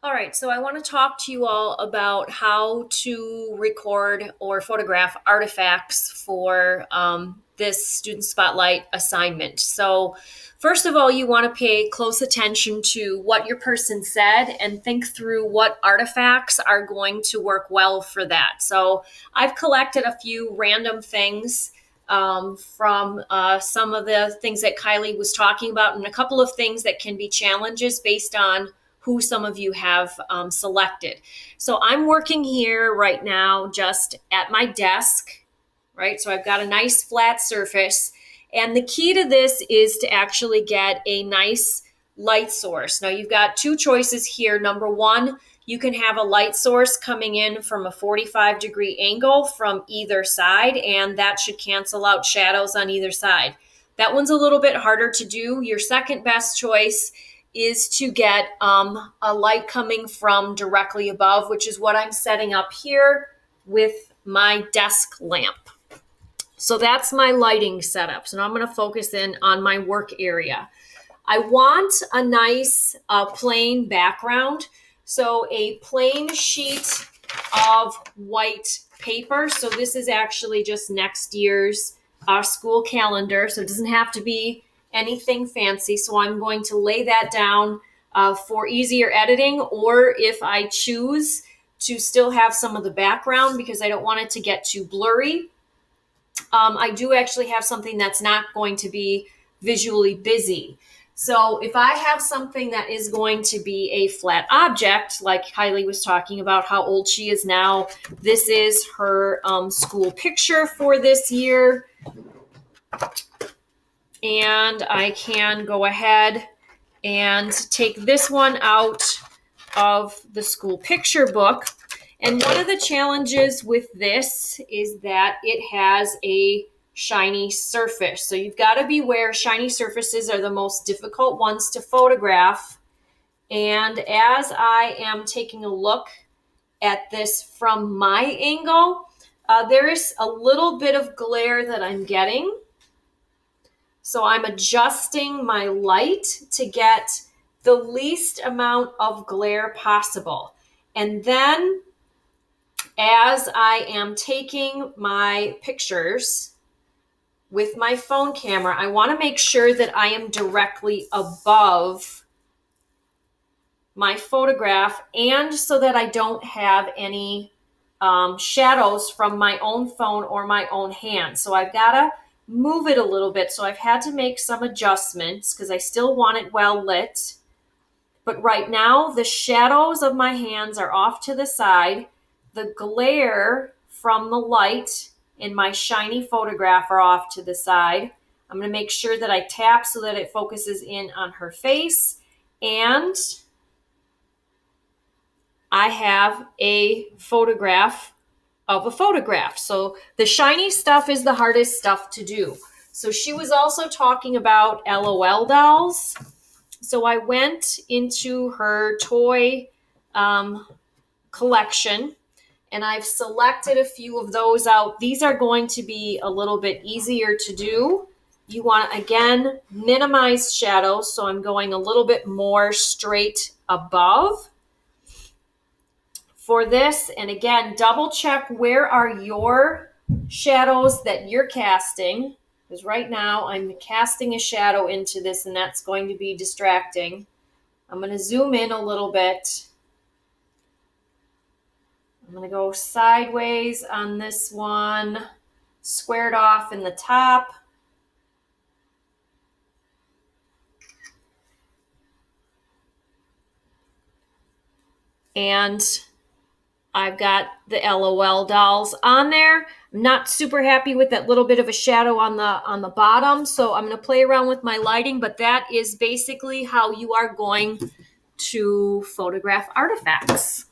All right, so I want to talk to you all about how to record or photograph artifacts for this Student Spotlight assignment. So, first of all, you want to pay close attention to what your person said and think through what artifacts are going to work well for that. So, I've collected a few random things from some of the things that Kylie was talking about, and a couple of things that can be challenges based on who some of you have selected. So I'm working here right now just at my desk, right? So I've got a nice flat surface. And the key to this is to actually get a nice light source. Now you've got two choices here. Number one, you can have a light source coming in from a 45-degree angle from either side, and that should cancel out shadows on either side. That one's a little bit harder to do. Your second best choice is to get a light coming from directly above, which is what I'm setting up here with my desk lamp. So that's my lighting setup. So now I'm going to focus in on my work area. I want a nice plain background. So a plain sheet of white paper. So this is actually just next year's school calendar. So it doesn't have to be anything fancy. So I'm going to lay that down for easier editing, or if I choose to still have some of the background because I don't want it to get too blurry, I do actually have something that's not going to be visually busy. So if I have something that is going to be a flat object, like Kylie was talking about how old she is now, this is her school picture for this year. And I can go ahead and take this one out of the school picture book. And one of the challenges with this is that it has a shiny surface. So you've got to beware. Shiny surfaces are the most difficult ones to photograph. And as I am taking a look at this from my angle, there is a little bit of glare that I'm getting. So I'm adjusting my light to get the least amount of glare possible. And then as I am taking my pictures with my phone camera, I want to make sure that I am directly above my photograph, and so that I don't have any shadows from my own phone or my own hand. So I've got to move it a little bit. So I've had to make some adjustments because I still want it well lit. But right now, the shadows of my hands are off to the side. The glare from the light in my shiny photograph are off to the side. I'm going to make sure that I tap so that it focuses in on her face. And I have a photograph of a photograph. So the shiny stuff is the hardest stuff to do. So she was also talking about LOL dolls. So I went into her toy collection, and I've selected a few of those out. These are going to be a little bit easier to do. You want to, again, minimize shadows. So I'm going a little bit more straight above for this. And again, double check where are your shadows that you're casting, because right now I'm casting a shadow into this and that's going to be distracting. I'm going to zoom in a little bit. I'm going to go sideways on this one, squared off in the top. And I've got the LOL dolls on there. I'm not super happy with that little bit of a shadow on the bottom, so I'm going to play around with my lighting, but that is basically how you are going to photograph artifacts.